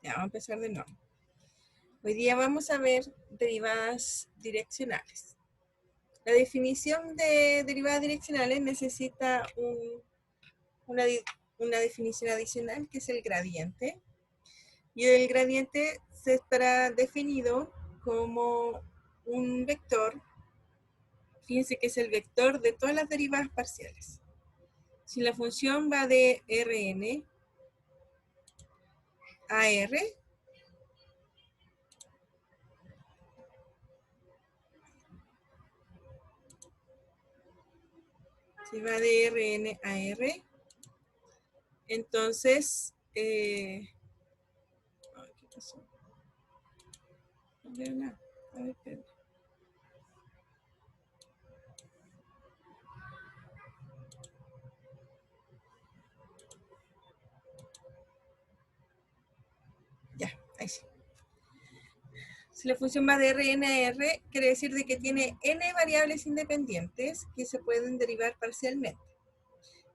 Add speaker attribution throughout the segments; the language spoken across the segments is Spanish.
Speaker 1: Ya, vamos a empezar de nuevo. Hoy día vamos a ver derivadas direccionales. La definición de derivadas direccionales necesita una definición adicional, que es el gradiente. Y el gradiente se estará definido como un vector. Fíjense que es el vector de todas las derivadas parciales. Si la función va de Rn a R, si va de Rn a R, entonces, ¿qué pasó? No veo nada. A ver, espérame. Ya, ahí sí. Si la función va de Rn a R, quiere decir de que tiene n variables independientes que se pueden derivar parcialmente.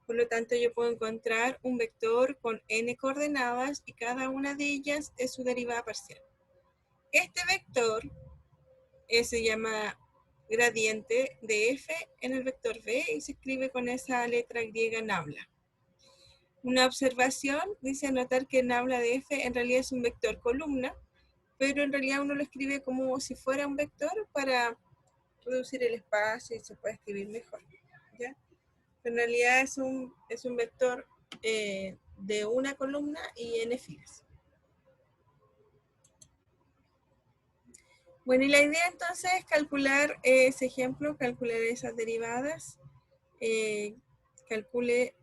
Speaker 1: Por lo tanto, yo puedo encontrar un vector con n coordenadas y cada una de ellas es su derivada parcial. Este vector se llama gradiente de f en el vector v y se escribe con esa letra griega nabla. Una observación dice notar que nabla de f en realidad es un vector columna, pero en realidad uno lo escribe como si fuera un vector para reducir el espacio y se puede escribir mejor, ¿ya? Pero en realidad es un vector de una columna y n filas. Bueno, y la idea entonces es calcular ese ejemplo, calcular esas derivadas, calcule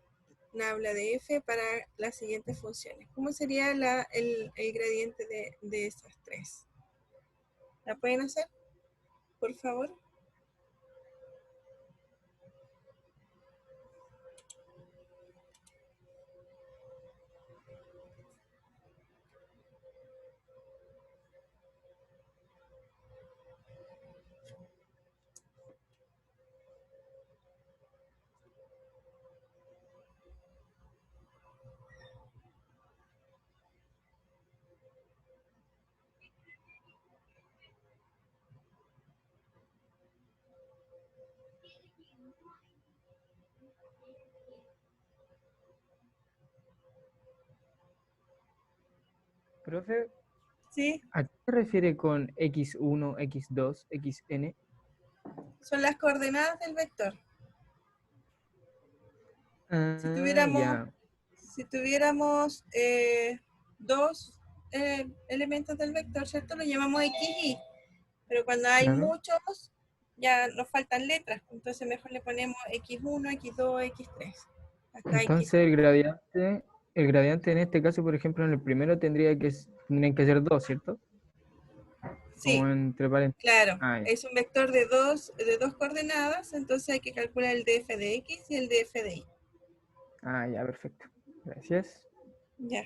Speaker 1: nabla de f para las siguientes funciones. ¿Cómo sería el gradiente de esas tres? ¿La pueden hacer, por favor?
Speaker 2: Profe,
Speaker 1: Sí,
Speaker 2: ¿a qué se refiere con x1, x2, xn?
Speaker 1: son las coordenadas del vector. Si
Speaker 2: Ah,
Speaker 1: tuviéramos,
Speaker 2: ya.
Speaker 1: si tuviéramos dos elementos del vector, ¿cierto? Lo llamamos x, y. Pero cuando hay
Speaker 2: Claro.
Speaker 1: muchos, ya nos faltan letras. Entonces mejor le ponemos x1, x2, x3. Acá
Speaker 2: Entonces
Speaker 1: x3.
Speaker 2: el gradiente en este caso, por ejemplo, en el primero tendrían que ser dos, ¿cierto?
Speaker 1: Sí,
Speaker 2: Como entre paréntesis.
Speaker 1: claro.
Speaker 2: Ah, ya.
Speaker 1: Es un vector de dos coordenadas, entonces hay que calcular el df de x y el df de y.
Speaker 2: Ah, ya, perfecto. Gracias.
Speaker 1: Ya.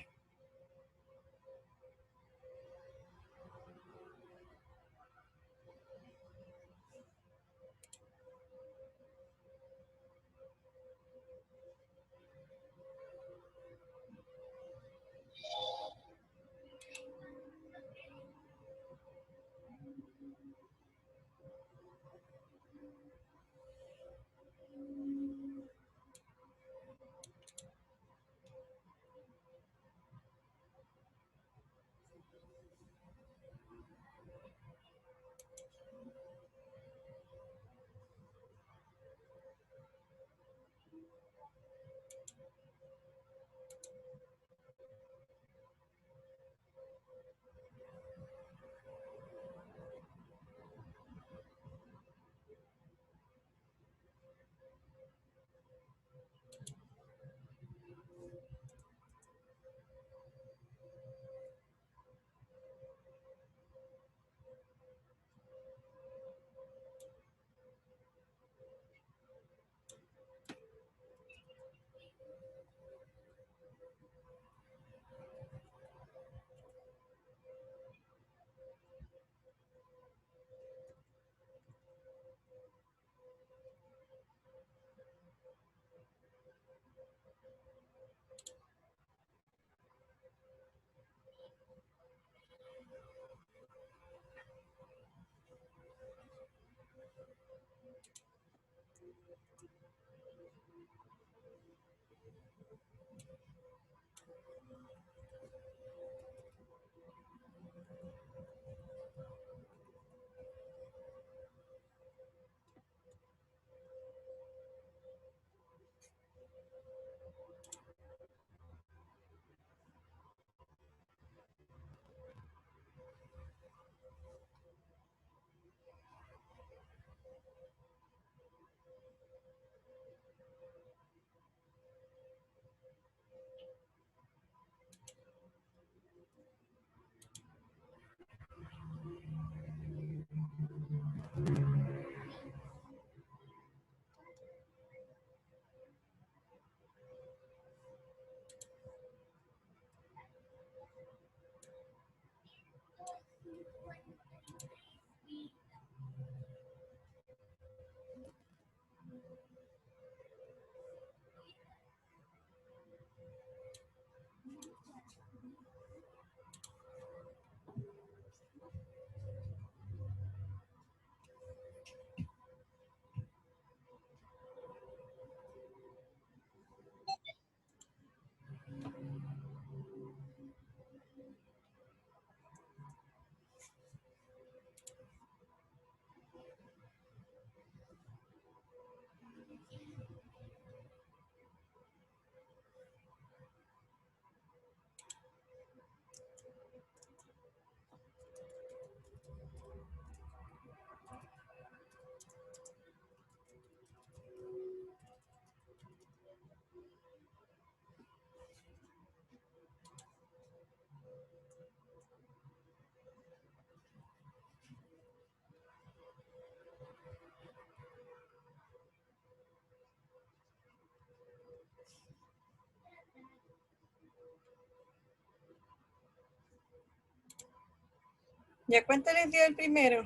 Speaker 1: Ya cuéntales día el primero.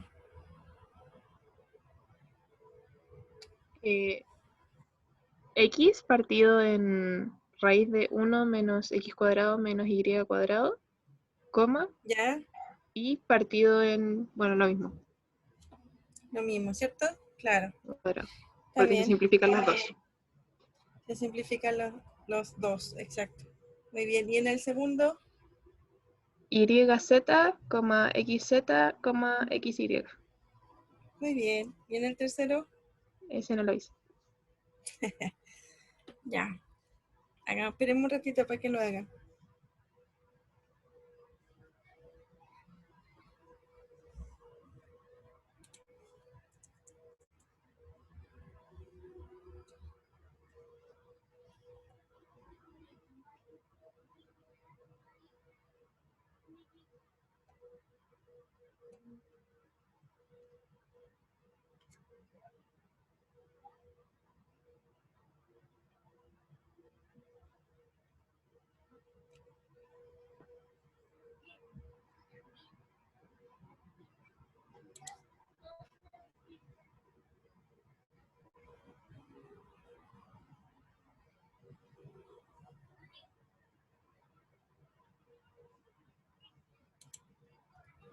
Speaker 3: X partido en raíz de 1 menos x cuadrado menos y cuadrado, coma,
Speaker 1: Ya,
Speaker 3: y partido en, bueno, lo mismo,
Speaker 1: lo mismo, ¿cierto? Claro,
Speaker 3: cuadrado,
Speaker 1: está
Speaker 3: porque se
Speaker 1: bien.
Speaker 3: simplifican las dos.
Speaker 1: Se simplifican los dos, exacto. Muy bien. Y en el segundo,
Speaker 3: YZ, XZ, XY.
Speaker 1: muy bien. Y en el tercero,
Speaker 3: Ese no lo hice.
Speaker 1: ya. Esperemos un ratito para que lo hagan.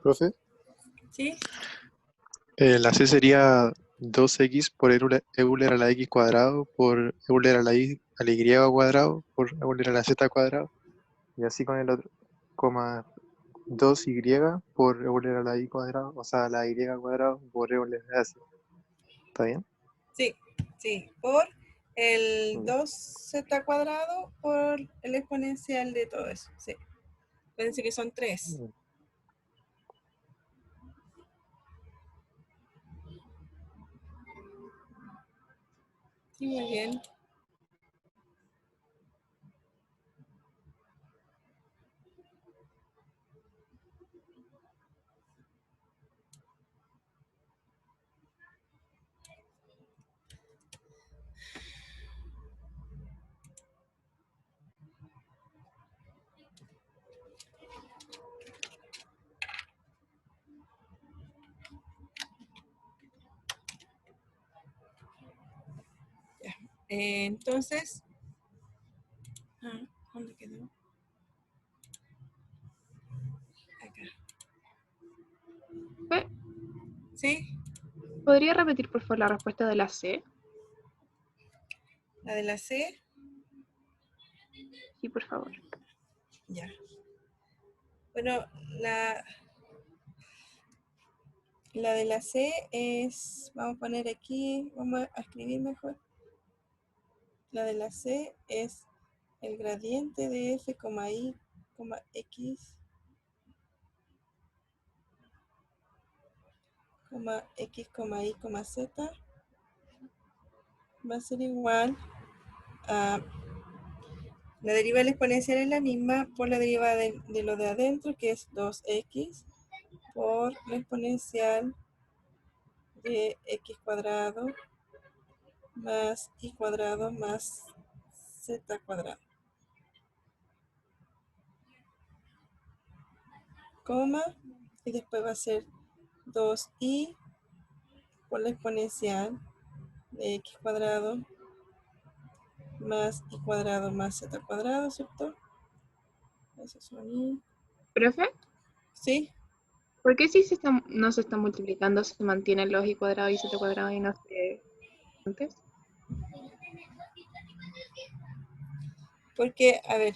Speaker 4: Profe,
Speaker 1: ¿Sí?
Speaker 4: la C sería 2x por Euler a la x cuadrado por Euler a la y cuadrado por Euler a la z cuadrado. Y así con el otro, coma 2y por Euler a la y cuadrado, o sea, a la y cuadrado por Euler a la z. ¿Está bien?
Speaker 1: Sí, sí. Por el
Speaker 4: Ya.
Speaker 1: 2z cuadrado por el exponencial de todo eso. Sí. Acuérdense que son 3. Sí, muy bien. Ya. Entonces, ¿dónde quedó? Acá. ¿Sí?
Speaker 3: ¿Podría repetir, por favor, la respuesta de la C?
Speaker 1: La de la C.
Speaker 3: Sí, por favor.
Speaker 1: Ya. Bueno, la de la C es, vamos a poner aquí, vamos a escribir mejor. La de la C es el gradiente de f, y, x, x, y, z va a ser igual a la derivada del exponencial es la misma por la derivada de lo de adentro, que es 2x, por la exponencial de x cuadrado más y cuadrado más z cuadrado, coma, y después va a ser 2i por la exponencial de x cuadrado más y cuadrado más z cuadrado, ¿cierto? Eso son i.
Speaker 3: Profe,
Speaker 1: ¿Sí?
Speaker 3: ¿por qué si no se está multiplicando se mantienen los y cuadrado y z cuadrado y no se antes?
Speaker 1: Porque, a ver,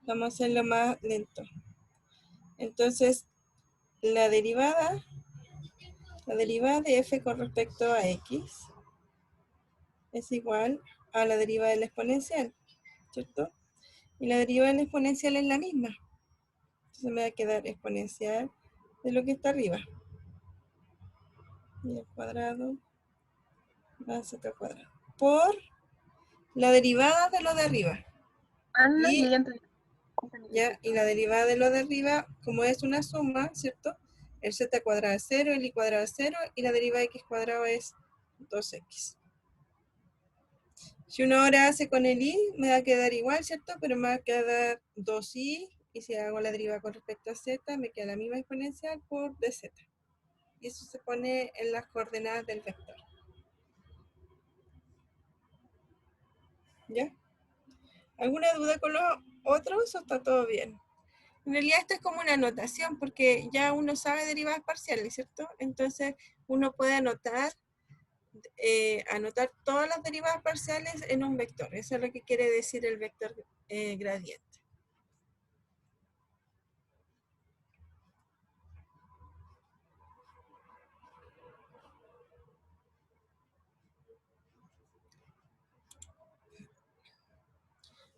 Speaker 1: vamos a hacerlo más lento. Entonces, la derivada de f con respecto a x es igual a la derivada de la exponencial, ¿cierto? Y la derivada de la exponencial es la misma. Entonces me va a quedar exponencial de lo que está arriba. Y al cuadrado más z cuadrado. Por la derivada de lo de arriba.
Speaker 3: Ah, no,
Speaker 1: Y,
Speaker 3: yo ya entendí.
Speaker 1: ya, y la derivada de lo de arriba, como es una suma, ¿cierto? El z cuadrado es 0, el i cuadrado es 0, y la derivada de x cuadrado es 2x. Si uno ahora hace con el i, me va a quedar igual, ¿cierto? Pero me va a quedar 2i, y si hago la derivada con respecto a z, me queda la misma exponencial por dz. Y eso se pone en las coordenadas del vector. ¿Ya? ¿Alguna duda con los otros o está todo bien? En realidad esto es como una anotación porque ya uno sabe derivadas parciales, ¿cierto? Entonces uno puede anotar todas las derivadas parciales en un vector. Eso es lo que quiere decir el vector gradiente.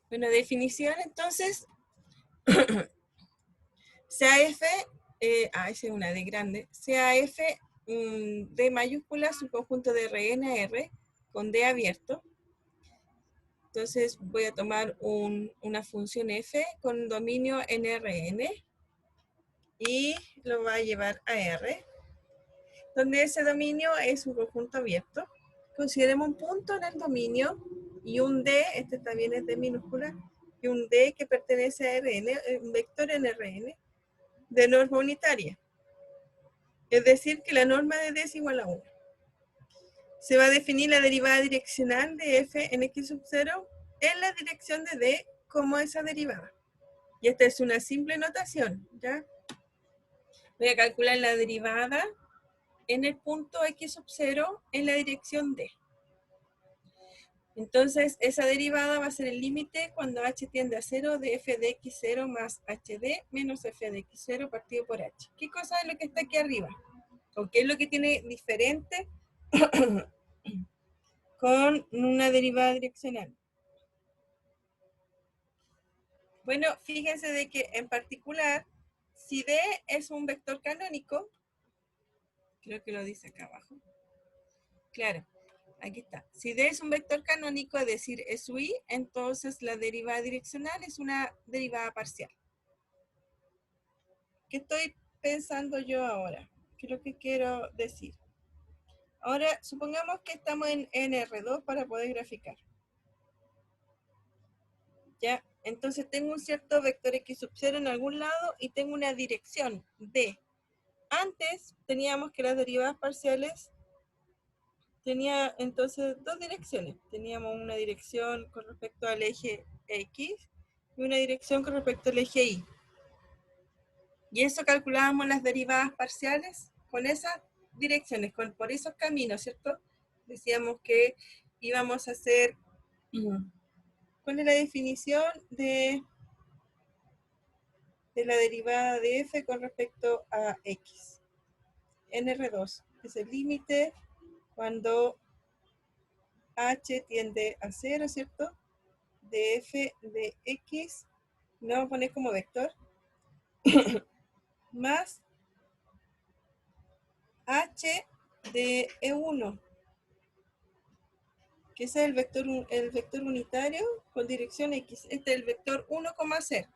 Speaker 1: Bueno, definición entonces, CAF, esa es una D grande, CAF D mayúscula, su conjunto de RN con D abierto. Entonces voy a tomar una función f con dominio NRN y lo va a llevar a R, donde ese dominio es un conjunto abierto. Consideremos un punto en el dominio y un D, este también es D minúscula, y un D que pertenece a Rn, un vector en Rn, de norma unitaria. Es decir, que la norma de D es igual a 1. Se va a definir la derivada direccional de f en x sub 0 en la dirección de D como esa derivada. Y esta es una simple notación, ¿ya? Voy a calcular la derivada en el punto x sub 0 en la dirección D. Entonces, esa derivada va a ser el límite cuando h tiende a 0 de f de x0 más hd menos f de x0 partido por h. ¿Qué cosa es lo que está aquí arriba? ¿O qué es lo que tiene diferente con una derivada direccional? Bueno, fíjense de que en particular, si D es un vector canónico, creo que lo dice acá abajo. Claro, aquí está. Si D es un vector canónico, es decir, es su i, entonces la derivada direccional es una derivada parcial. ¿Qué estoy pensando yo ahora? ¿Qué es lo que quiero decir? Ahora, supongamos que estamos en NR2 para poder graficar. ¿Ya? Entonces tengo un cierto vector x sub 0 en algún lado y tengo una dirección D. Antes teníamos que las derivadas parciales tenía entonces dos direcciones. Teníamos una dirección con respecto al eje X y una dirección con respecto al eje Y. Y eso calculábamos las derivadas parciales con esas direcciones, por esos caminos, ¿cierto? Decíamos que íbamos a hacer, ¿cuál es la definición de la derivada de f con respecto a x? NR2 es el límite cuando h tiende a 0, ¿cierto? De f de x, lo vamos a poner como vector, más h de e1, que ese es el vector unitario con dirección x. Este es el vector 1, c,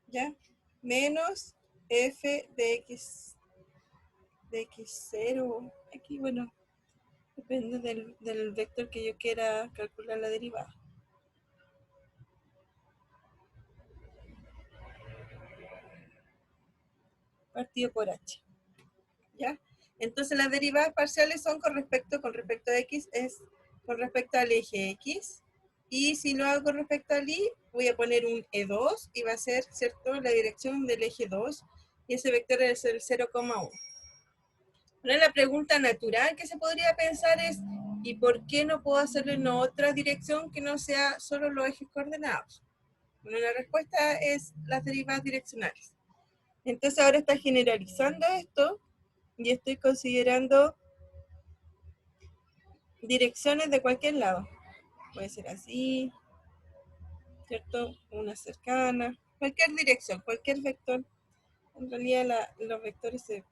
Speaker 1: ¿ya? Menos f de x0, aquí, bueno, depende del vector que yo quiera calcular la derivada. partido por h. ¿Ya? Entonces las derivadas parciales son con respecto a x, es con respecto al eje x. Y si lo hago con respecto al y, voy a poner un E2 y va a ser, ¿cierto?, la dirección del eje 2. Y ese vector es el 0,1. Ahora la pregunta natural que se podría pensar es, ¿y por qué no puedo hacerlo en otra dirección que no sea solo los ejes coordenados? Bueno, la respuesta es las derivadas direccionales. Entonces ahora está generalizando esto y estoy considerando direcciones de cualquier lado. Puede ser así, ¿cierto? Una cercana, cualquier dirección, cualquier vector. En realidad los vectores se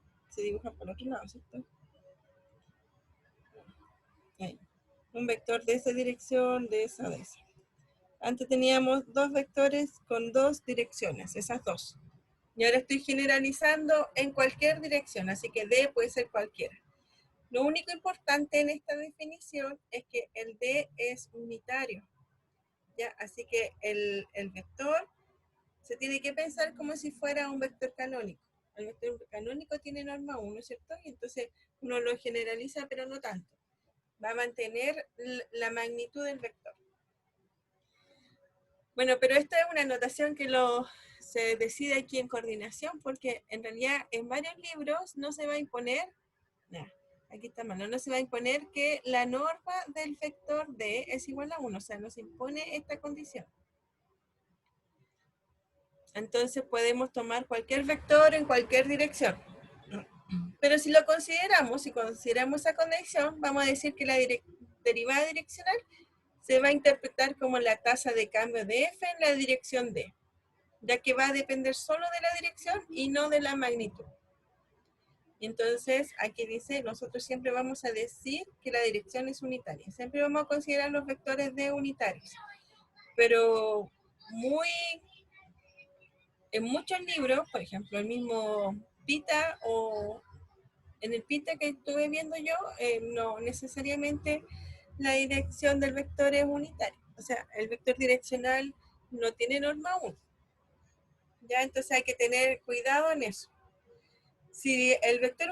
Speaker 1: dibujan por otro lado, ¿cierto? Ahí. Un vector de esa dirección, de esa, de esa. Antes teníamos dos vectores con dos direcciones, esas dos. Y ahora estoy generalizando en cualquier dirección, así que D puede ser cualquiera. Lo único importante en esta definición es que el D es unitario, ¿ya? Así que el vector se tiene que pensar como si fuera un vector canónico. El vector canónico tiene norma 1, ¿cierto? Y entonces uno lo generaliza, pero no tanto. Va a mantener la magnitud del vector. Bueno, pero esta es una notación que se decide aquí en coordinación, porque en realidad en varios libros no se va a imponer, aquí está mal, no se va a imponer que la norma del vector D es igual a 1, o sea, no se impone esta condición. Entonces podemos tomar cualquier vector en cualquier dirección. Pero si lo consideramos, si consideramos esa condición, vamos a decir que la derivada direccional se va a interpretar como la tasa de cambio de f en la dirección D, ya que va a depender solo de la dirección y no de la magnitud. Entonces, aquí dice, nosotros siempre vamos a decir que la dirección es unitaria. Siempre vamos a considerar los vectores D unitarios. Pero en muchos libros, por ejemplo, el mismo Pita o en el Pita que estuve viendo yo, no necesariamente la dirección del vector es unitaria. O sea, el vector direccional no tiene norma 1. ¿Ya? Entonces hay que tener cuidado en eso. Si el vector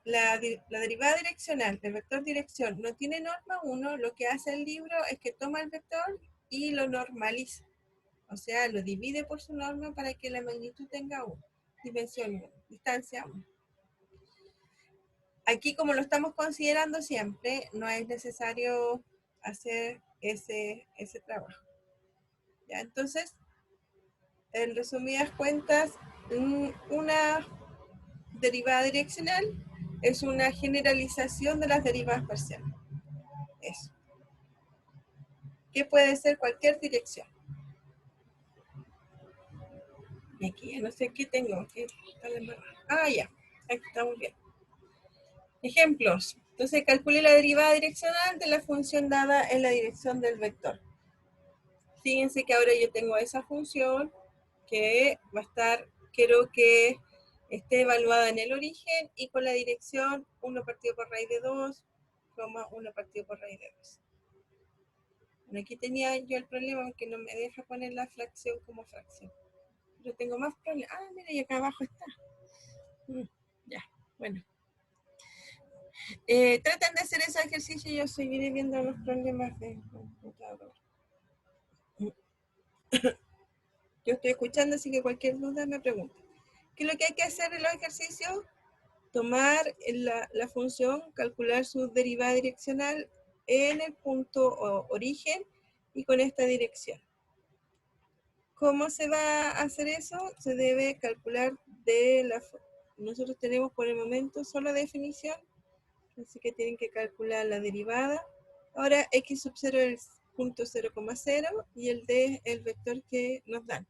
Speaker 1: la derivada direccional del vector dirección no tiene norma 1, lo que hace el libro es que toma el vector y lo normaliza. O sea, lo divide por su norma para que la magnitud tenga 1, dimensión 1, distancia 1. Aquí, como lo estamos considerando siempre, no es necesario hacer ese trabajo. ¿Ya? Entonces, en resumidas cuentas, una derivada direccional es una generalización de las derivadas parciales. Eso. Que puede ser cualquier dirección. Y aquí ya no sé qué tengo. Ya. Aquí estamos bien. Ejemplos. Entonces calculé la derivada direccional de la función dada en la dirección del vector. Fíjense que ahora yo tengo esa función que va a estar, quiero que esté evaluada en el origen y con la dirección 1 partido por raíz de 2, 1 partido por raíz de 2. Bueno, aquí tenía yo el problema que no me deja poner la fracción como fracción. Pero tengo más problemas. Mira, y acá abajo está. Ya, bueno. Traten de hacer ese ejercicio, yo seguiré viendo los problemas del computador. Yo estoy escuchando, así que cualquier duda me pregunta. ¿Qué es lo que hay que hacer en los ejercicios? Tomar la función, calcular su derivada direccional en el punto origen y con esta dirección. ¿Cómo se va a hacer eso? Se debe calcular nosotros tenemos por el momento solo definición, así que tienen que calcular la derivada. Ahora x sub 0 es punto 0,0 y el d es el vector que nos dan.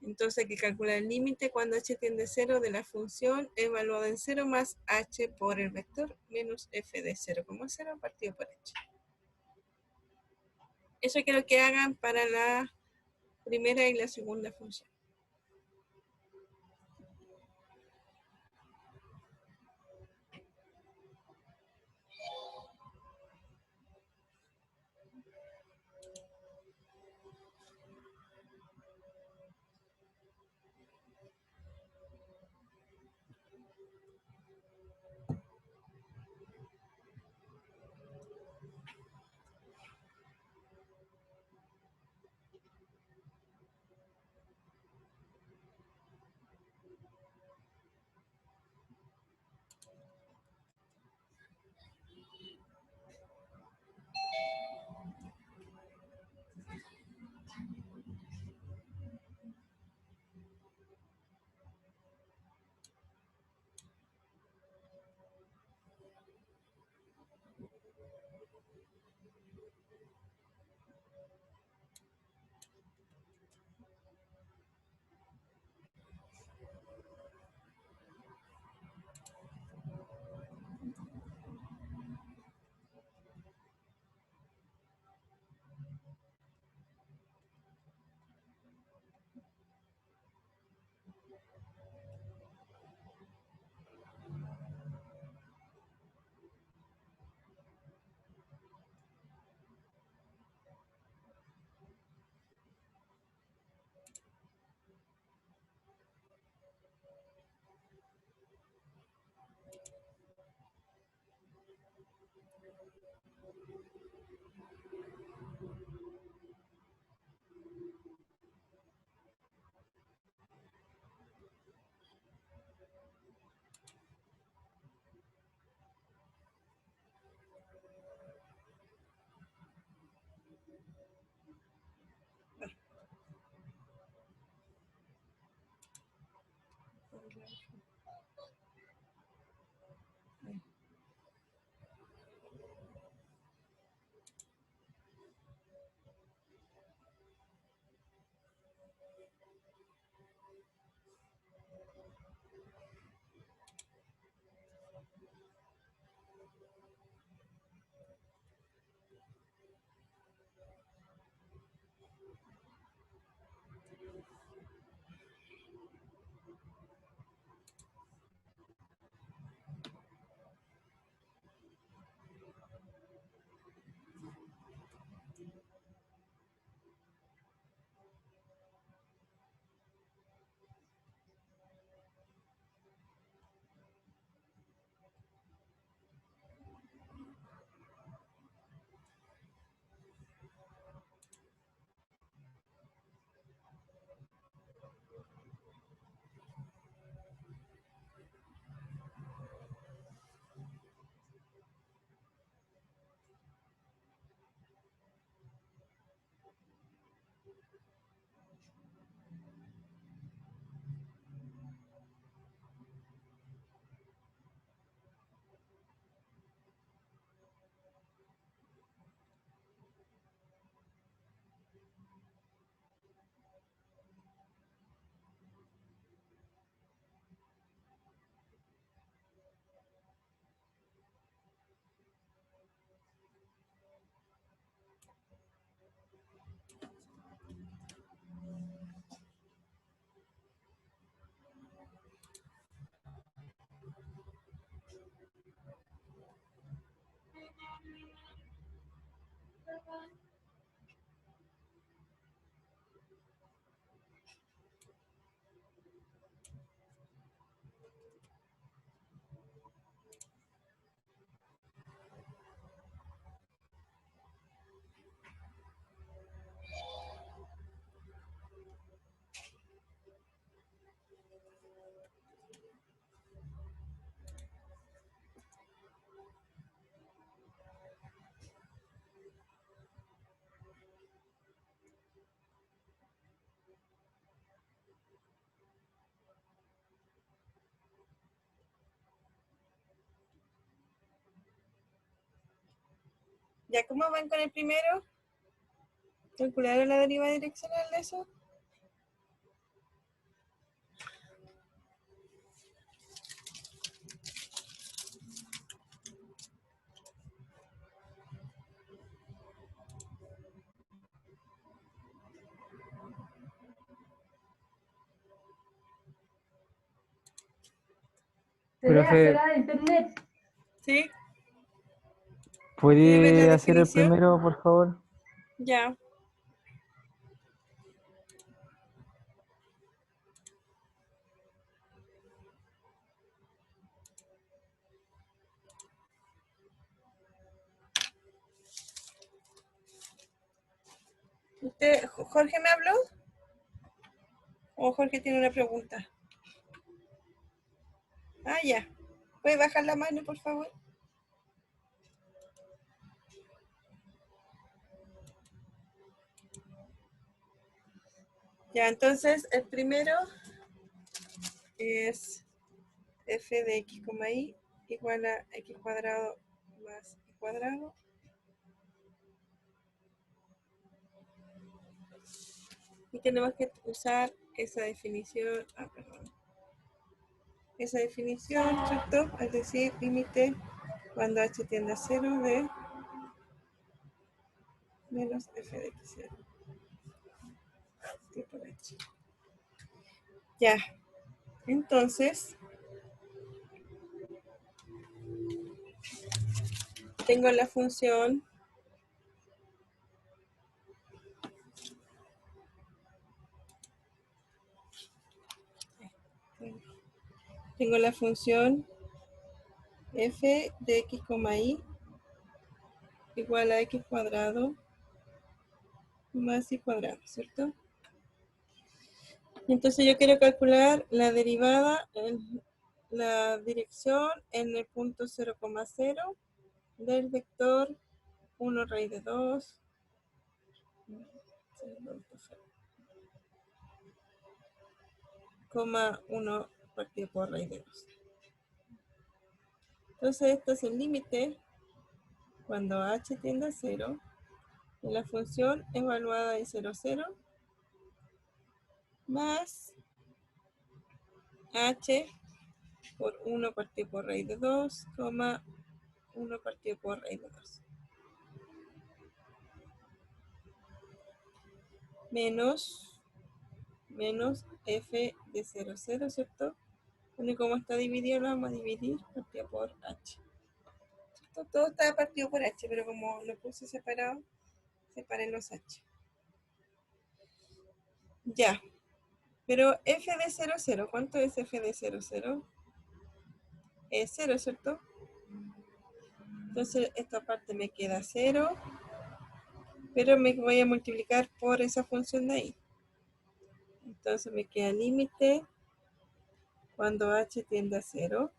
Speaker 1: Entonces hay que calcular el límite cuando h tiende a 0 de la función evaluada en 0 más h por el vector menos f de 0,0 partido por h. Eso quiero que hagan para la primera y la segunda función. ¿Ya cómo van con el primero? ¿Calcularon la deriva direccional de eso?
Speaker 2: Profe,
Speaker 1: ¿Sí? ¿Tiene
Speaker 2: ¿puede
Speaker 1: la
Speaker 2: hacer el
Speaker 1: definición?
Speaker 2: primero, por favor?
Speaker 1: Ya. ¿Jorge me habló? ¿O Jorge tiene una pregunta? Ah, ya. ¿Puede bajar la mano, por favor? Ya, entonces el primero es f de x, y igual a x cuadrado más y cuadrado. Y tenemos que usar esa definición, esa definición, ¿cierto? Es decir, límite cuando h tiende a 0 de menos f de x0 por h. Ya, entonces tengo la función f de x, y igual a x cuadrado más y cuadrado, ¿cierto? Entonces yo quiero calcular la derivada en la dirección en el punto 0,0 del vector 1 raíz de 2, 1 partido por raíz de 2. Entonces, esto es el límite cuando h tiende a 0 de la función evaluada de 0, 0 más h por 1 partido por raíz de 2, 1 partido por raíz de 2. Menos f de 0, 0, ¿cierto? Bueno, y como está dividido, lo vamos a dividir partido por h. ¿Cierto? Todo está partido por h, pero como lo puse separado, separé los h. Ya. Pero f de 0, 0, ¿cuánto es f de 0, 0? Es 0, ¿cierto? Entonces, esta parte me queda 0, pero me voy a multiplicar por esa función de ahí. Entonces, me queda límite cuando h tiende a 0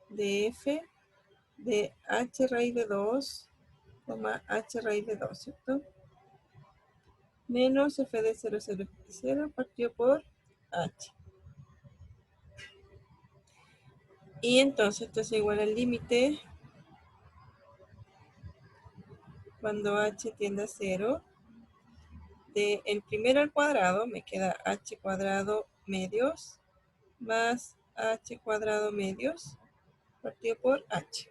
Speaker 1: de f de h raíz de 2, h raíz de 2, ¿cierto? Menos f de 0, 0, 0 partido por h. Y entonces esto es igual al límite cuando h tiende a 0 de el primero al cuadrado, me queda h cuadrado medios más h cuadrado medios partido por h.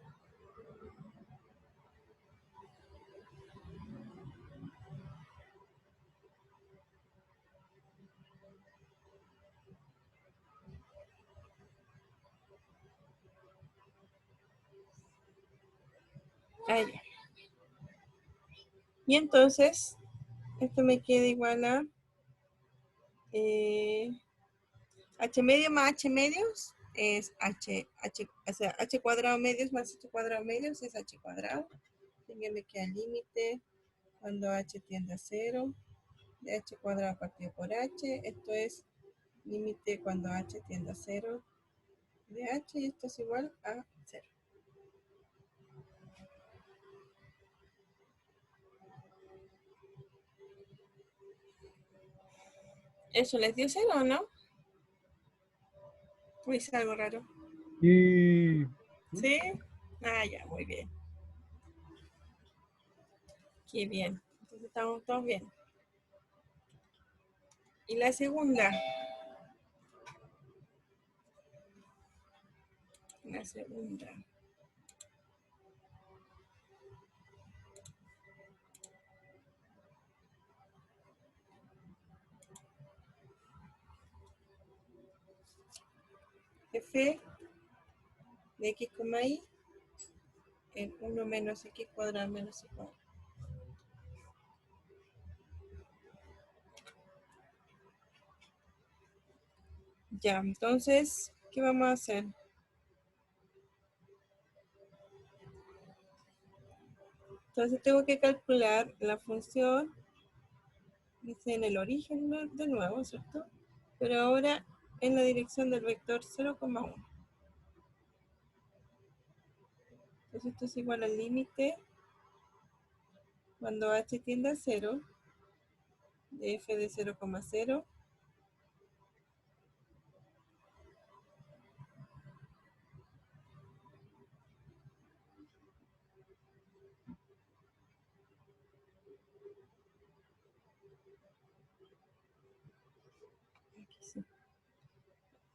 Speaker 1: Ahí. Y entonces, esto me queda igual a h medio más h medios es o sea, h cuadrado medios más h cuadrado medios es h cuadrado. También me queda el límite cuando h tiende a 0 de h cuadrado partido por h. Esto es límite cuando h tiende a 0 de h y esto es igual a 0. ¿Eso les dio 0 o no? ¿O hice algo raro?
Speaker 2: Y
Speaker 1: ¿Sí? Ah, ya, muy bien. Qué bien. Entonces estamos todos bien. Y la segunda. La segunda. F de x, y en 1 menos x cuadrado menos y cuadrado. Ya, entonces, ¿qué vamos a hacer? Entonces tengo que calcular la función, dice en el origen de nuevo, ¿cierto? Pero ahora en la dirección del vector 0,1. Entonces esto es igual al límite cuando h tiende a 0 de f de 0,0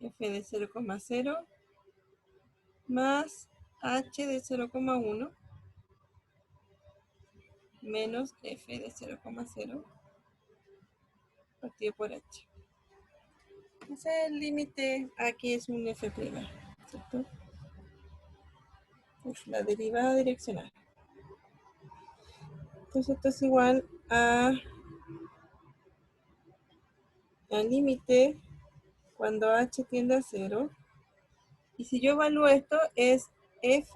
Speaker 1: f de 0,0 más h de 0,1 menos f de 0,0 partido por h. Ese es el límite, aquí es un f', ¿cierto? Es la derivada direccional. Entonces esto es igual al límite cuando h tiende a 0. Y si yo evalúo esto, es f,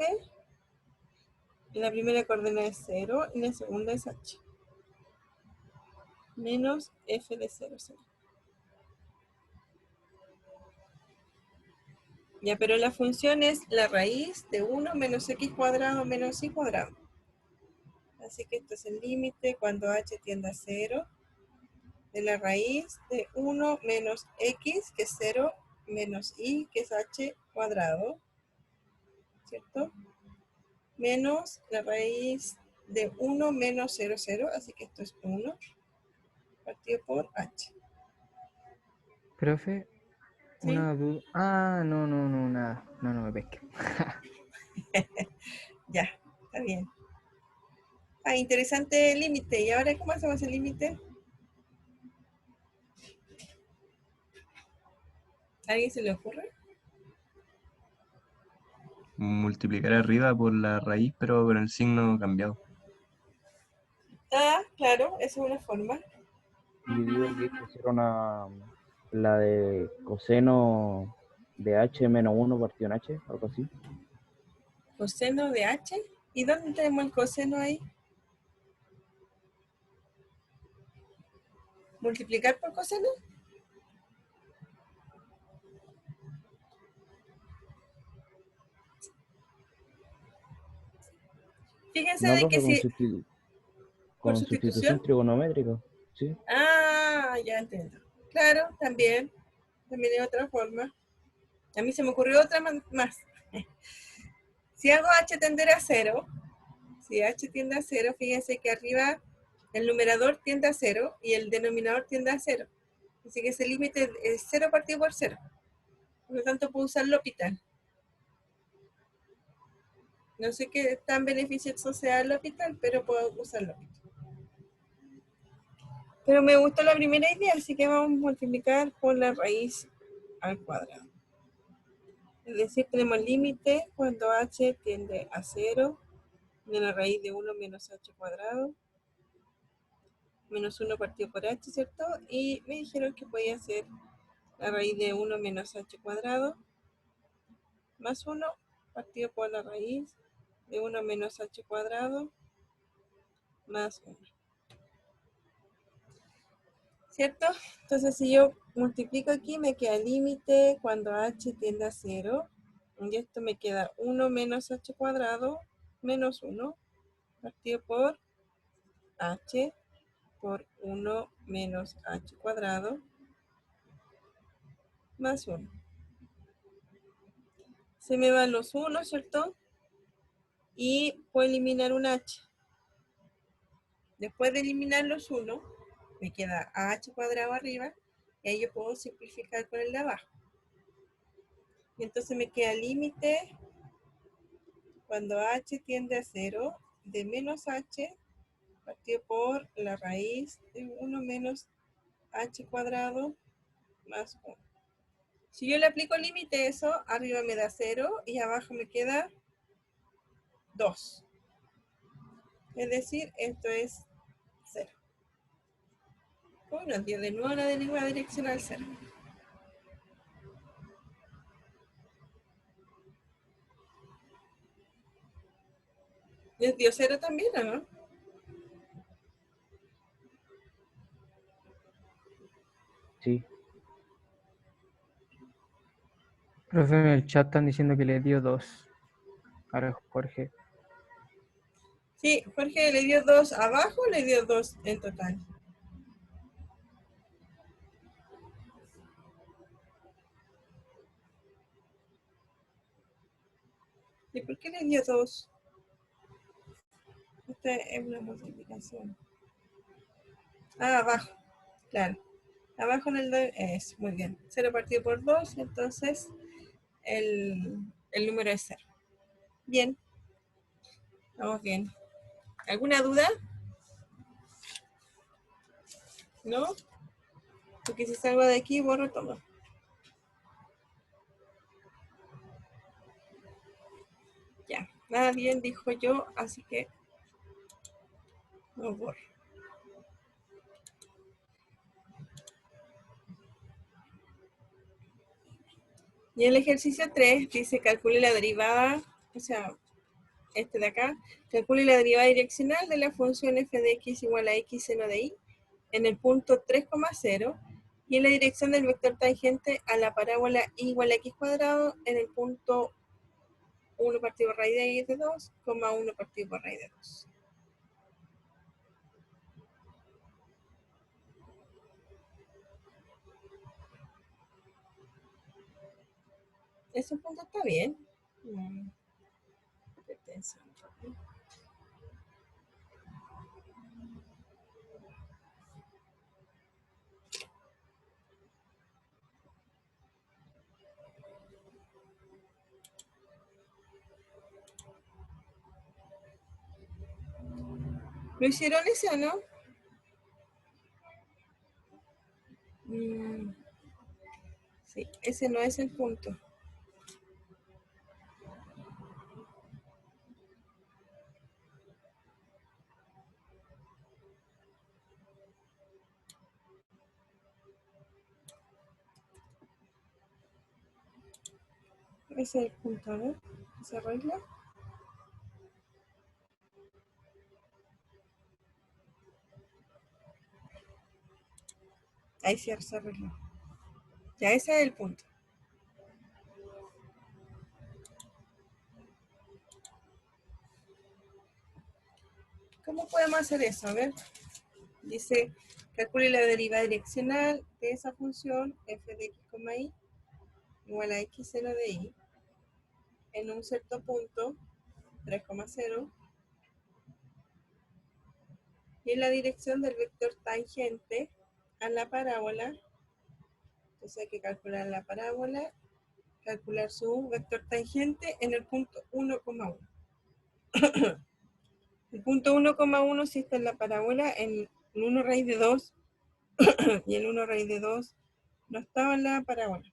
Speaker 1: en la primera coordenada es 0, y en la segunda es h. Menos f de 0, 0. Ya, pero la función es la raíz de 1 menos x cuadrado menos y cuadrado. Así que esto es el límite cuando h tiende a 0 de la raíz de 1 menos x, que es 0, menos i, que es h cuadrado, ¿cierto? Menos la raíz de 1 menos 0, 0, así que esto es 1, partido por h.
Speaker 2: Profe,
Speaker 1: ¿Sí?
Speaker 2: una duda. Ah, no, nada. No me pesque.
Speaker 1: Ya, está bien. Ah, interesante el límite. ¿Y ahora cómo hacemos el límite? ¿A alguien se le ocurre?
Speaker 5: Multiplicar arriba por la raíz, pero con el signo cambiado.
Speaker 1: Ah, claro, esa es una forma.
Speaker 6: Yo digo que pusieron la de coseno de h menos 1 partido en h, algo así.
Speaker 1: Coseno de h. ¿Y dónde tenemos el coseno ahí? ¿Multiplicar por coseno? Fíjense
Speaker 6: No,
Speaker 1: de que
Speaker 6: profe,
Speaker 1: si... ¿Por
Speaker 6: con sustitución
Speaker 1: sustitución?
Speaker 6: trigonométrica, ¿sí?
Speaker 1: Ah, ya entiendo. Claro, también. También hay otra forma. A mí se me ocurrió otra más. Si hago h tender a 0, si h tiende a 0, fíjense que arriba el numerador tiende a 0 y el denominador tiende a 0. Así que ese límite es 0 partido por 0. Por lo tanto, puedo usar L'Hopital. No sé qué tan beneficioso sea L'Hopital, pero puedo usar L'Hopital. Pero me gustó la primera idea, así que vamos a multiplicar por la raíz al cuadrado. Es decir, tenemos límite cuando h tiende a 0 de la raíz de 1 menos h cuadrado, menos 1 partido por h, ¿cierto? Y me dijeron que podía ser la raíz de 1 menos h cuadrado, más 1 partido por la raíz de 1 menos h cuadrado, más 1. ¿Cierto? Entonces, si yo multiplico aquí, me queda límite cuando h tiende a 0. Y esto me queda 1 menos h cuadrado menos 1 partido por h por 1 menos h cuadrado más 1. Se me van los 1, ¿cierto? Y puedo eliminar un h. Después de eliminar los 1, me queda h cuadrado arriba y ahí yo puedo simplificar con el de abajo. Y entonces me queda límite cuando h tiende a 0 de menos h partido por la raíz de 1 menos h cuadrado más 1. Si yo le aplico límite eso, arriba me da 0 y abajo me queda 2. Es decir, esto es 0. Bueno, dio de nuevo la derivada direccional 0. ¿Les dio 0 también o no?
Speaker 6: Sí.
Speaker 2: Profe, en el chat están diciendo que le dio 2. Ahora Jorge.
Speaker 1: Sí, Jorge le dio 2 abajo, le dio 2 en total. ¿Y por qué le dio 2? Esta es una multiplicación. Ah, abajo, claro. Abajo en el 2 es, muy bien. 0 partido por 2, entonces el número es 0. Bien, vamos bien. ¿Alguna duda? ¿No? Porque si salgo de aquí, borro todo. Ya, nada bien, dijo yo, así que no borro. Y el ejercicio 3 dice calcule la derivada, o sea, este de acá, calcule la derivada direccional de la función f de x igual a x seno de y en el punto 3,0 y en la dirección del vector tangente a la parábola y igual a x cuadrado en el punto 1 partido por raíz de 2, 1 partido por raíz de 2. Ese punto está bien. Estoy pensando. ¿Lo hicieron ese o no? Sí, ese no es el punto. Ese es el punto, ¿no? ¿Se arregla? Ahí sí se arregló. Ya ese es el punto. ¿Cómo podemos hacer eso? A ver. Dice, calcule la derivada direccional de esa función f de x, y igual a x0 de y en un cierto punto, 3,0, y en la dirección del vector tangente a la parábola. Entonces hay que calcular la parábola, calcular su vector tangente en el punto 1,1. El punto 1,1 si está en la parábola, en el 1 raíz de 2 y el 1 raíz de 2 no estaba en la parábola.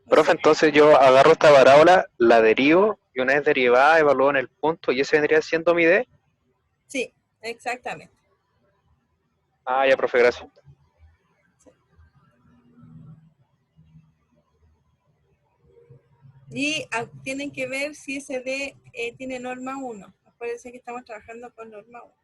Speaker 7: Profe, entonces yo agarro esta parábola, la derivo y una vez derivada evalúo en el punto y ese vendría siendo mi D.
Speaker 1: Sí, exactamente.
Speaker 7: Ah, ya, profe, gracias.
Speaker 1: Y tienen que ver si ese D tiene norma 1. Acuérdense que estamos trabajando con norma 1.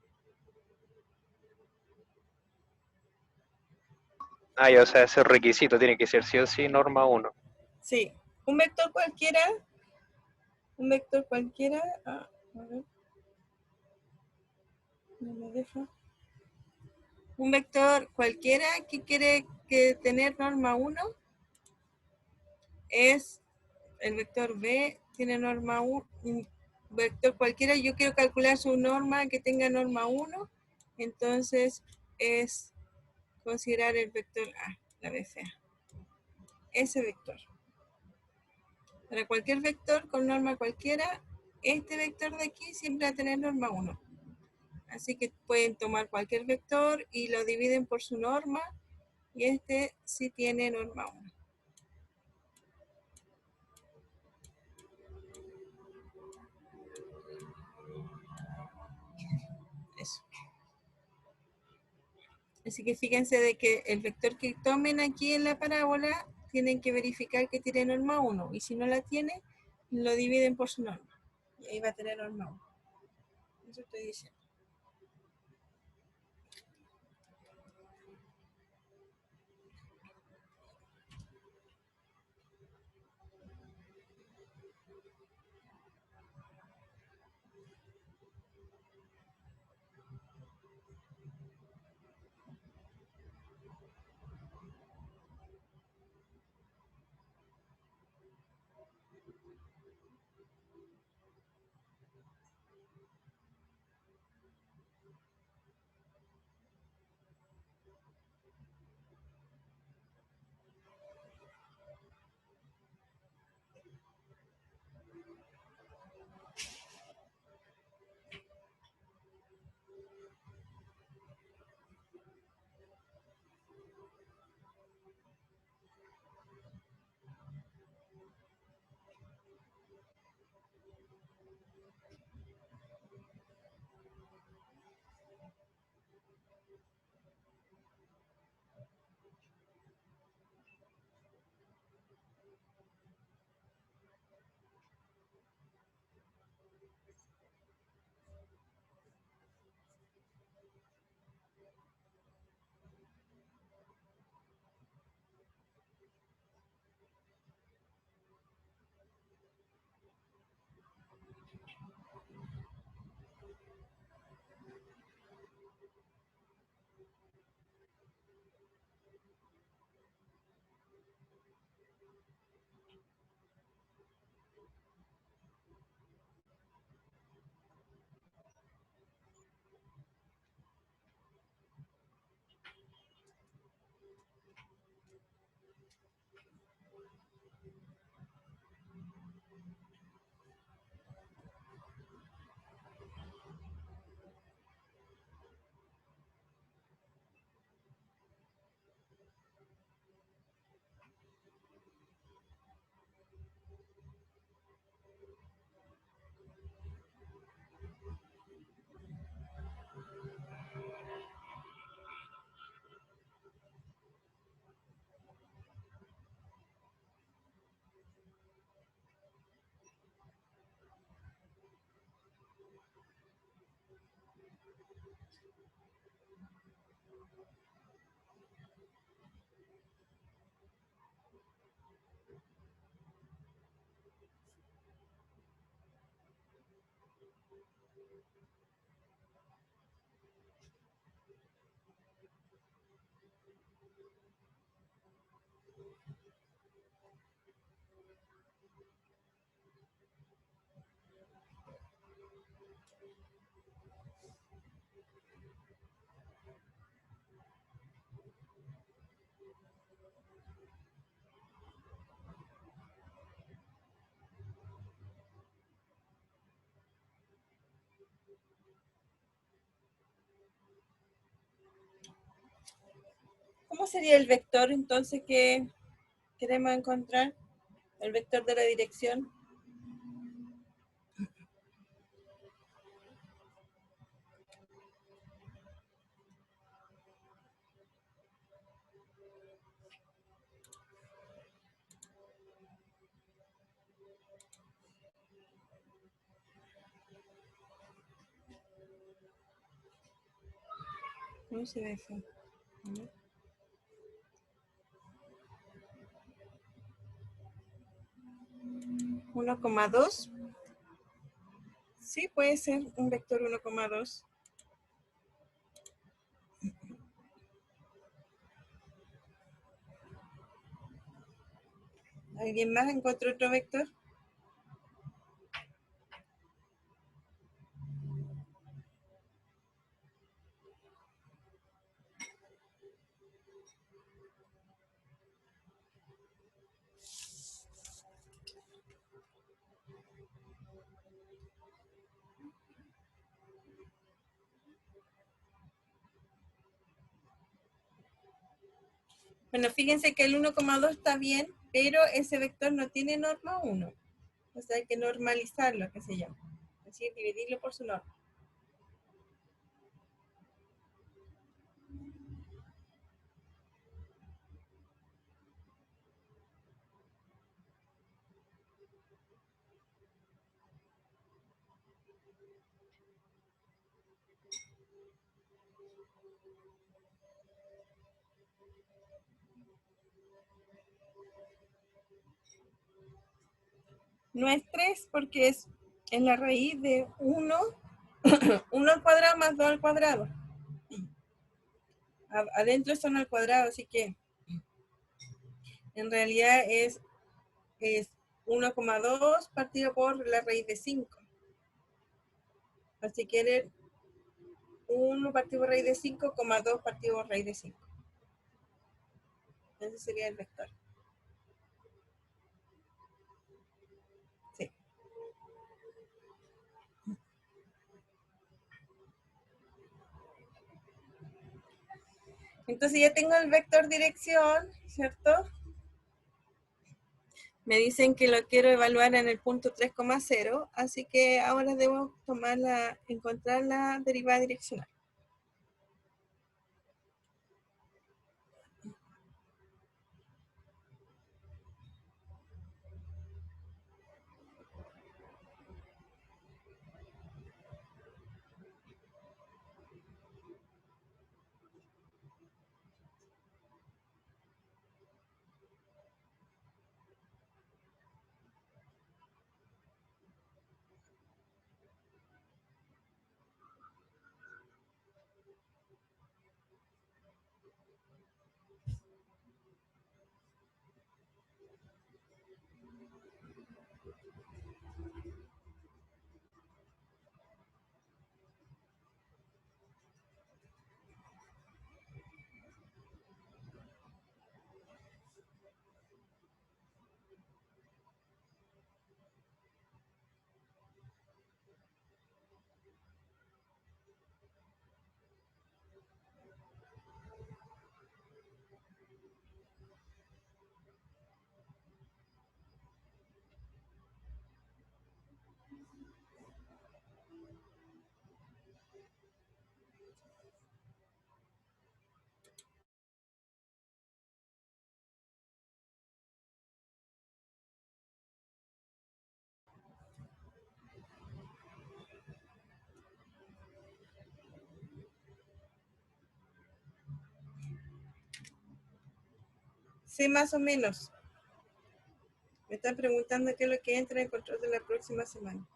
Speaker 7: Ah, ya, o sea, ese requisito tiene que ser sí o sí norma 1.
Speaker 1: Sí, un vector cualquiera, a ver, no me deja. Un vector cualquiera que quiere tener norma 1 es el vector B, tiene norma 1, un vector cualquiera, yo quiero calcular su norma que tenga norma 1, entonces es considerar el vector A, la BCA. Ese vector. Para cualquier vector con norma cualquiera, este vector de aquí siempre va a tener norma 1. Así que pueden tomar cualquier vector y lo dividen por su norma, y este sí tiene norma 1. Eso. Así que fíjense de que el vector que tomen aquí en la parábola tienen que verificar que tiene norma 1, y si no la tiene, lo dividen por su norma. Y ahí va a tener norma 1. Eso estoy diciendo. ¿Cómo sería el vector entonces que queremos encontrar? El vector de la dirección. ¿Cómo se ve eso? A ver. ¿1,2? Sí, puede ser un vector 1,2. ¿Alguien más encontró otro vector? Bueno, fíjense que el 1,2 está bien, pero ese vector no tiene norma 1. O sea, hay que normalizarlo, que se llama. Es decir, dividirlo por su norma. No es 3 porque es en la raíz de 1, 1 al cuadrado más 2 al cuadrado. Adentro son al cuadrado, así que en realidad es 1,2 partido por la raíz de 5. Así que era 1 partido por raíz de 5, 2 partido por raíz de 5. Ese sería el vector. Sí. Entonces ya tengo el vector dirección, ¿cierto? Me dicen que lo quiero evaluar en el punto 3,0, así que ahora debo encontrar la derivada direccional. Sí, más o menos. Me están preguntando qué es lo que entra en control de la próxima semana.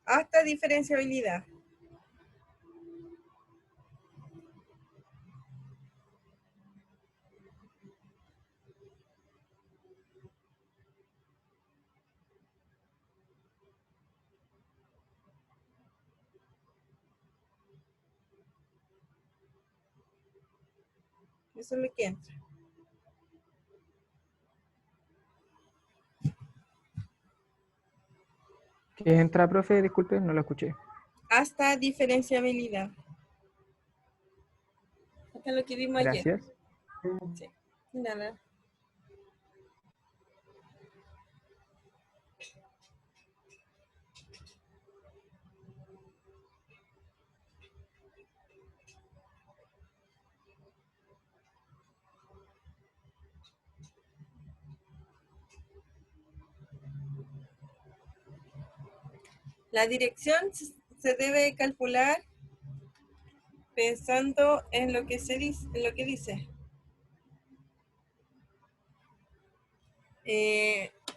Speaker 1: Hasta diferenciabilidad. Eso es lo que entra.
Speaker 2: ¿Qué entra, profe? Disculpe, no lo escuché.
Speaker 1: Hasta diferenciabilidad. Esto es lo que vimos ayer.
Speaker 2: Gracias.
Speaker 1: Sí. Nada. La dirección se debe calcular pensando en lo que se dice, en lo que dice.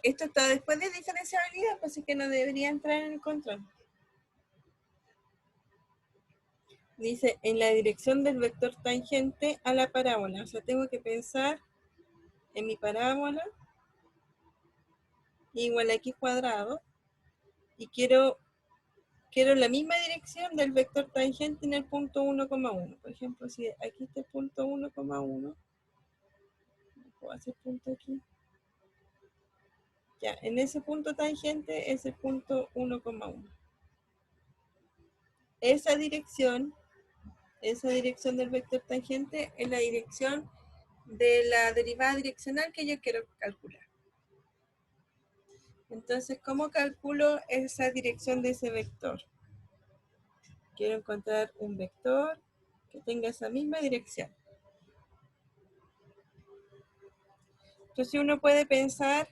Speaker 1: Esto está después de diferenciabilidad, pues así que no debería entrar en el control. Dice, en la dirección del vector tangente a la parábola. O sea, tengo que pensar en mi parábola igual a x cuadrado y quiero la misma dirección del vector tangente en el punto 1,1. Por ejemplo, si aquí está el punto 1,1, puedo hacer punto aquí. Ya, en ese punto tangente es el punto 1,1. Esa dirección del vector tangente es la dirección de la derivada direccional que yo quiero calcular. Entonces, ¿cómo calculo esa dirección de ese vector? Quiero encontrar un vector que tenga esa misma dirección. Entonces uno puede pensar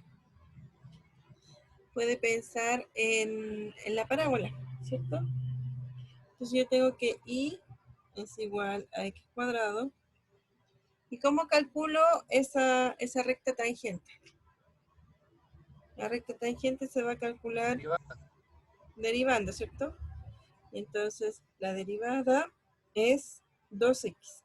Speaker 1: en la parábola, ¿cierto? Entonces yo tengo que y es igual a x cuadrado. ¿Y cómo calculo esa recta tangente? La recta tangente se va a calcular derivando, ¿cierto? Y entonces la derivada es 2x.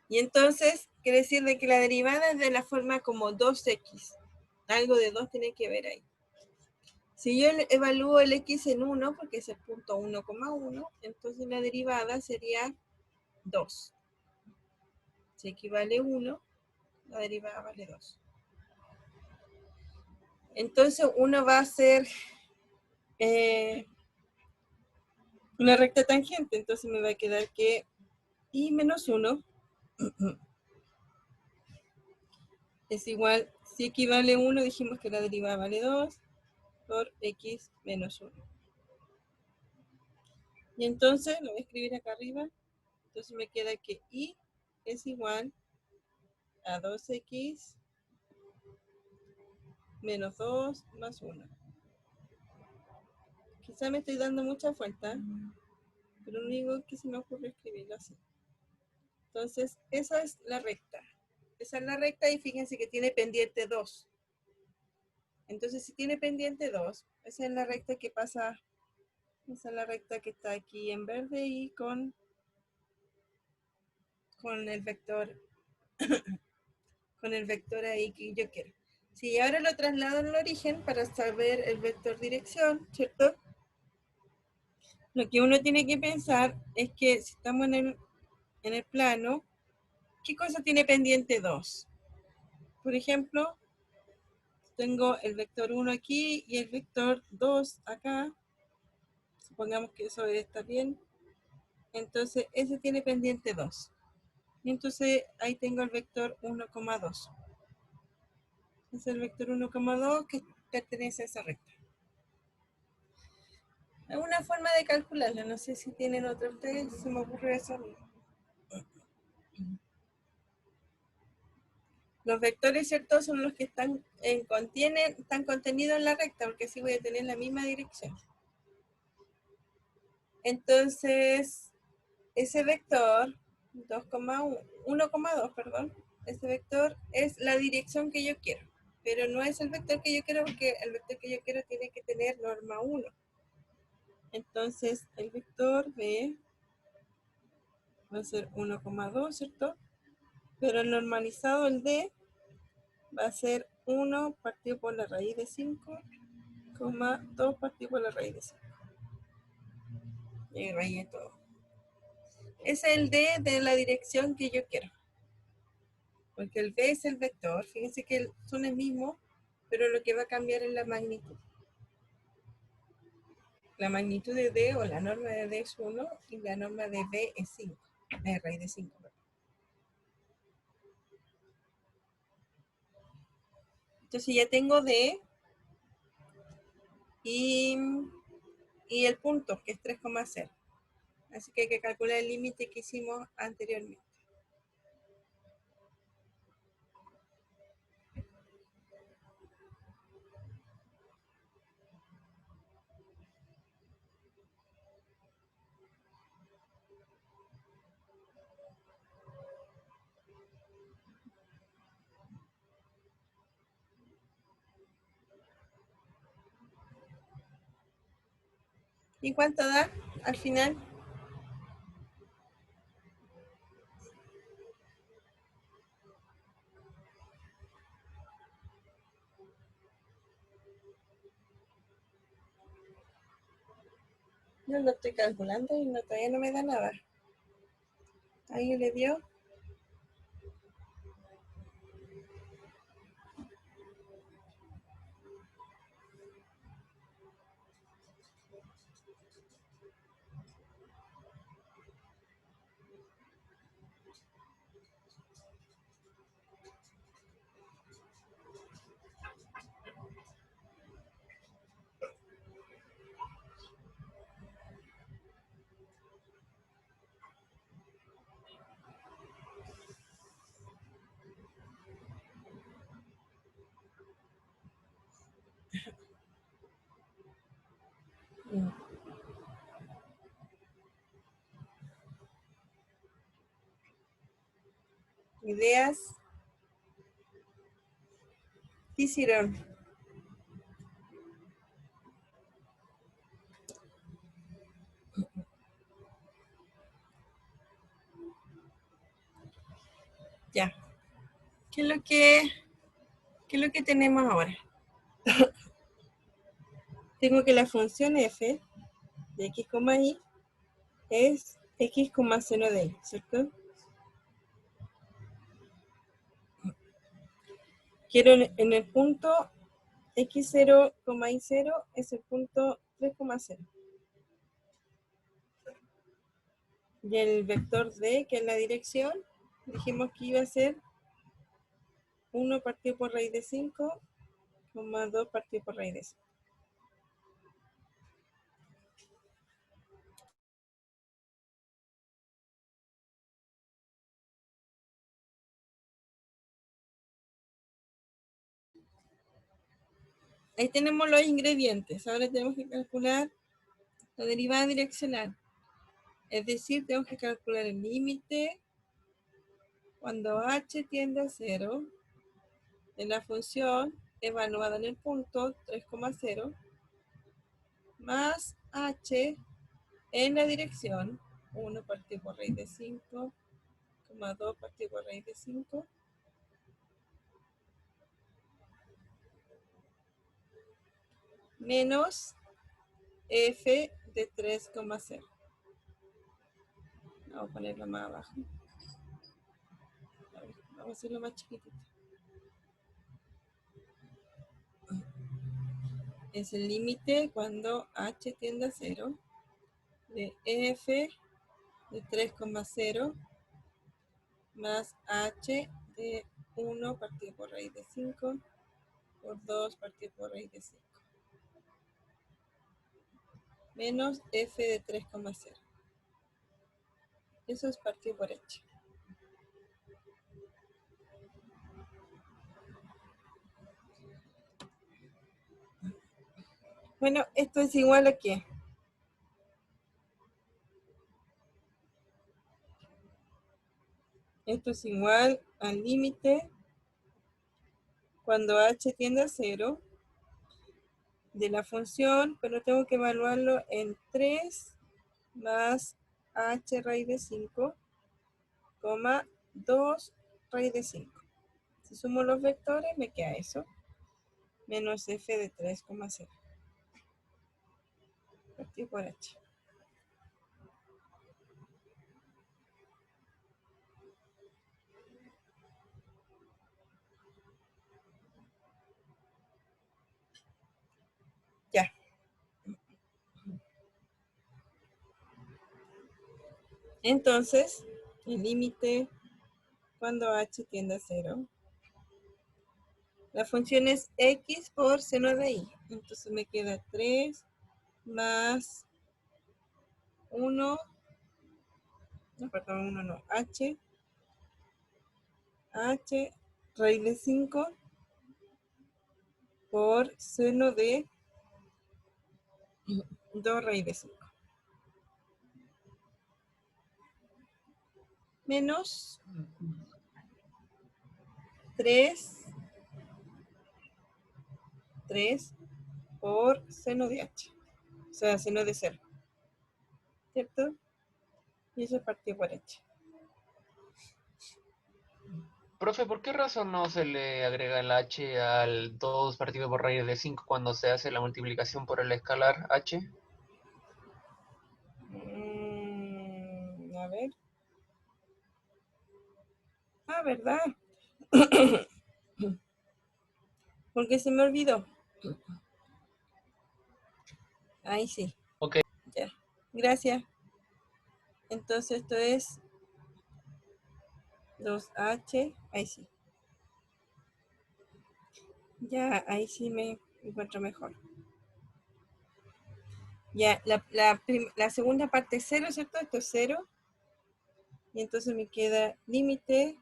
Speaker 1: Y entonces quiere decir de que la derivada es de la forma como 2x. Algo de 2 tiene que ver ahí. Si yo evalúo el x en 1, porque es el punto 1,1, entonces la derivada sería 2. Si equivale 1, la derivada vale 2. Entonces uno va a hacer una recta tangente. Entonces me va a quedar que y menos 1 es igual, si equivale 1, dijimos que la derivada vale 2 por x menos 1. Y entonces, lo voy a escribir acá arriba, entonces me queda que y es igual a 2x menos 2 más 1. Quizá me estoy dando mucha vuelta, pero lo único que se me ocurre escribirlo así. Entonces, esa es la recta. Esa es la recta y fíjense que tiene pendiente 2. Entonces, si tiene pendiente 2, esa es la recta que pasa, esa es la recta que está aquí en verde y con el vector con el vector ahí que yo quiero. Si ahora lo traslado al origen para saber el vector dirección, ¿cierto? Lo que uno tiene que pensar es que si estamos en el plano, ¿qué cosa tiene pendiente 2? Por ejemplo, tengo el vector 1 aquí y el vector 2 acá. Supongamos que eso está bien. Entonces, ese tiene pendiente 2. Y entonces, ahí tengo el vector 1,2. Es el vector 1,2 que pertenece a esa recta. Es una forma de calcularla, no sé si tienen otra ustedes, se me ocurre eso. Los vectores, ¿cierto? Son los que están contenidos en la recta, porque así voy a tener la misma dirección. Entonces, ese vector, 1,2, perdón, ese vector es la dirección que yo quiero, pero no es el vector que yo quiero, porque el vector que yo quiero tiene que tener norma 1. Entonces, el vector B va a ser 1,2, ¿cierto? Pero el normalizado, el D, va a ser 1 partido por la raíz de 5, 2 partido por la raíz de 5. Y rayé todo. Ese es el D de la dirección que yo quiero. Porque el V es el vector. Fíjense que son el mismo, pero lo que va a cambiar es la magnitud. La magnitud de D o la norma de D es 1 y la norma de V es 5. Es raíz de 5. Entonces ya tengo D y el punto, que es 3,0. Así que hay que calcular el límite que hicimos anteriormente. ¿Y cuánto da al final? Yo lo estoy calculando y todavía no me da nada. ¿Alguien le dio? ¿Ideas? ¿Qué hicieron? Ya. ¿Qué es lo que tenemos ahora? Tengo que la función f de x, y es x, seno de y, ¿cierto? Quiero en el punto x0, y0 es el punto 3,0. Y el vector d, que es la dirección, dijimos que iba a ser 1 partido por raíz de 5, 2 partido por raíz de 5. Ahí tenemos los ingredientes. Ahora tenemos que calcular la derivada direccional. Es decir, tenemos que calcular el límite cuando h tiende a 0 de la función evaluada en el punto 3,0 más h en la dirección 1 partido por raíz de 5, 2 partido por raíz de 5, menos f de 3,0. Vamos a ponerlo más abajo. Vamos a hacerlo más chiquitito. Es el límite cuando h tiende a 0 de f de 3,0 más h de 1 partido por raíz de 5 por 2 partido por raíz de 5 menos f de 3,0. Eso es partido por h. Bueno, esto es igual a ¿qué? Esto es igual al límite cuando h tiende a 0 de la función, pero tengo que evaluarlo en 3 más h raíz de 5, 2 raíz de 5. Si sumo los vectores, me queda eso, menos f de 3,0. Partido por h. Entonces, el límite cuando h tiende a 0. La función es x por seno de i. Entonces me queda 3 más 1, no, perdón, 1 no, h raíz de 5 por seno de 2 raíz de 5. Menos 3 por seno de h. O sea, seno de 0. ¿Cierto? Y eso partido por h.
Speaker 8: Profe, ¿por qué razón no se le agrega el h al 2 partido por raíz de 5 cuando se hace la multiplicación por el escalar h?
Speaker 1: A ver. Ah, ¿verdad? Porque se me olvidó. Ahí sí.
Speaker 8: Ok.
Speaker 1: Ya. Gracias. Entonces esto es 2h. Ahí sí. Ya, ahí sí me encuentro mejor. Ya, la segunda parte es 0, ¿cierto? Esto es 0. Y entonces me queda límite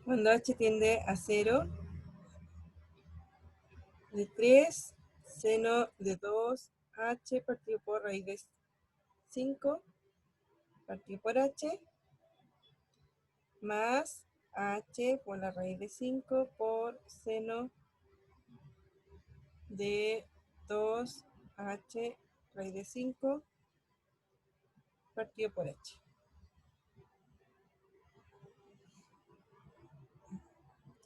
Speaker 1: cuando h tiende a 0 de 3 seno de 2h partido por raíz de 5 partido por h más h por la raíz de 5 por seno de 2h raíz de 5 partido por h.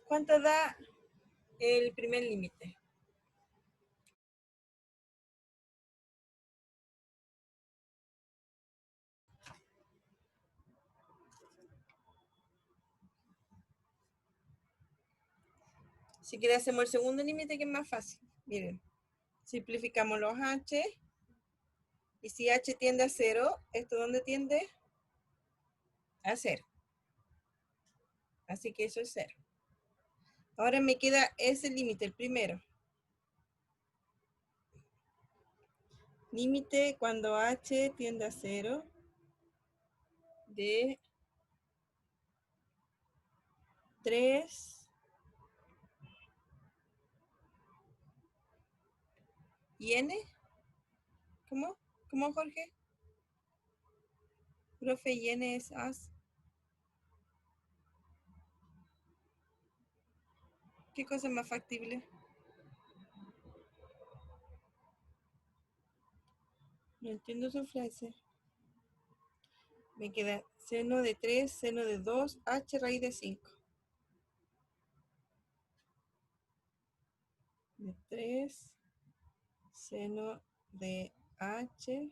Speaker 1: ¿Cuánto da el primer límite? Si quiere hacemos el segundo límite, que es más fácil. Miren, simplificamos los h. Y si h tiende a 0, ¿esto dónde tiende? A 0. Así que eso es 0. Ahora me queda ese límite, el primero. Límite cuando h tiende a 0 de 3 y n. ¿Cómo? ¿Cómo, Jorge? Profe, y n es as. ¿Qué cosa es más factible? No entiendo su frase. Me queda seno de 3, seno de 2, h raíz de 5. De 3, seno de h.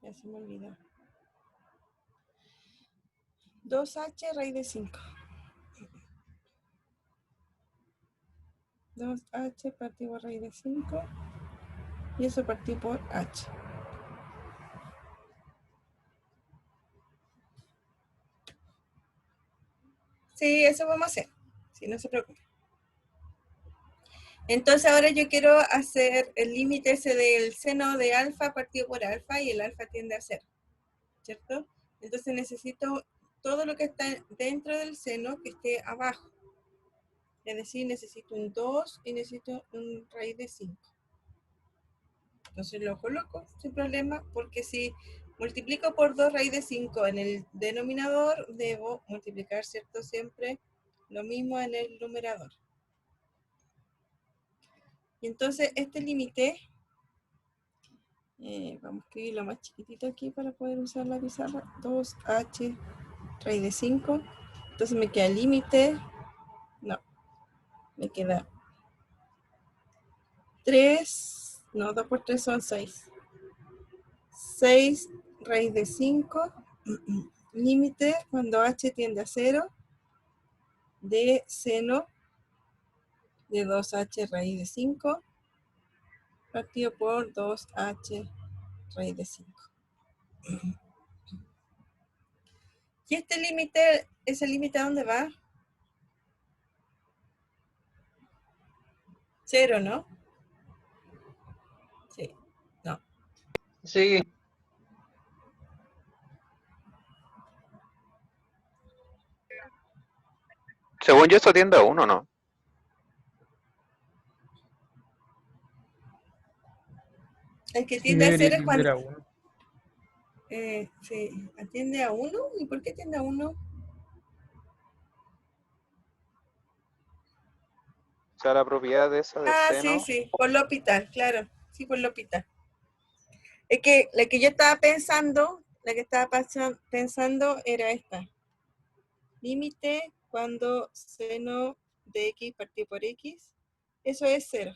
Speaker 1: Ya se me olvidó. 2h raíz de 5. 2h partido por raíz de 5. Y eso partido por h. Sí, eso vamos a hacer. Sí, no se preocupe. Entonces ahora yo quiero hacer el límite ese del seno de alfa partido por alfa, y el alfa tiende a 0, ¿cierto? Entonces necesito todo lo que está dentro del seno que esté abajo. Es decir, necesito un 2 y necesito un raíz de 5. Entonces lo coloco sin problema, porque si multiplico por 2 raíz de 5 en el denominador, debo multiplicar, ¿cierto? Siempre lo mismo en el numerador. Y entonces este límite, vamos a escribirlo más chiquitito aquí para poder usar la pizarra, 2h raíz de 5. Entonces me queda el límite, no, me queda 3, no, 2 por 3 son 6. 6 raíz de 5, límite cuando h tiende a 0 de seno de 2h raíz de 5 partido por 2h raíz de 5. ¿Y este límite, ese límite a dónde va? 0, ¿no? Sí, no.
Speaker 8: Sí,
Speaker 7: Según yo, esto tiende a 1, ¿no?
Speaker 1: El que
Speaker 2: Sí,
Speaker 1: tiende a 0
Speaker 2: debería
Speaker 1: es
Speaker 2: tender a
Speaker 1: cuando...
Speaker 2: 1.
Speaker 1: Sí, atiende a 1. ¿Y por qué tiende a 1?
Speaker 7: O sea, la propiedad de esa de
Speaker 1: Ah,
Speaker 7: seno.
Speaker 1: sí, por lo hospital, claro. Sí, por lo hospital. Es que la que yo estaba pensando, pensando era esta. Límite cuando seno de x partido por x, eso es 0.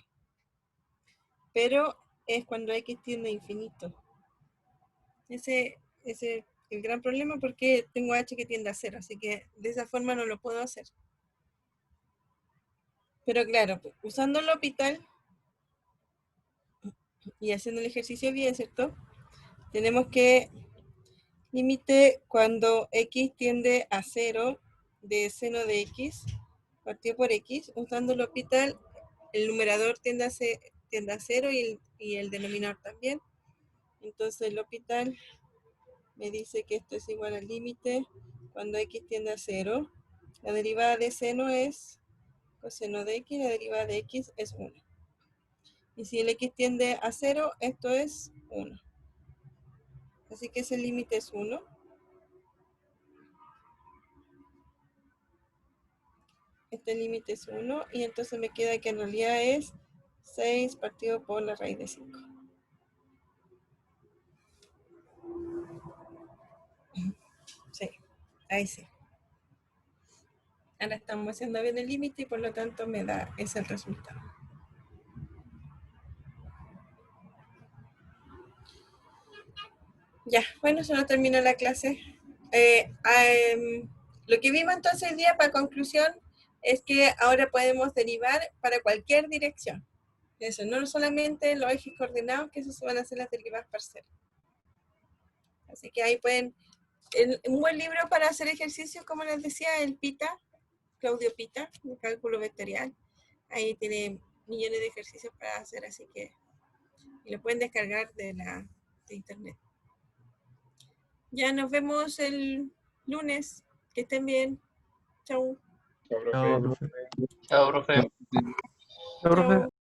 Speaker 1: Pero es cuando x tiende a infinito. Ese es el gran problema porque tengo h que tiende a 0, así que de esa forma no lo puedo hacer. Pero claro, usando el hospital y haciendo el ejercicio bien, ¿cierto? Tenemos que límite cuando x tiende a 0 de seno de x partido por x, usando el hospital, el numerador tiende a 0 y el denominador también. Entonces el hospital me dice que esto es igual al límite cuando x tiende a 0. La derivada de seno es coseno de x, la derivada de x es 1. Y si el x tiende a 0, esto es 1. Así que ese límite es 1. Este límite es 1 y entonces me queda que en realidad es 6 partido por la raíz de 5. Sí, ahí sí. Ahora estamos haciendo bien el límite y por lo tanto me da ese resultado. Ya, bueno, se nos terminó la clase. Lo que vimos entonces hoy día para conclusión es que ahora podemos derivar para cualquier dirección. Eso, no solamente los ejes coordenados, que eso se van a hacer las derivadas parciales. Así que ahí pueden, un buen libro para hacer ejercicios, como les decía, el PITA, Claudio Pita, de cálculo vectorial. Ahí tiene millones de ejercicios para hacer, así que lo pueden descargar de internet. Ya nos vemos el lunes. Que estén bien. Chau.
Speaker 5: Chao, profe.
Speaker 8: chao, profe.
Speaker 2: Chao, profe.
Speaker 1: Chau.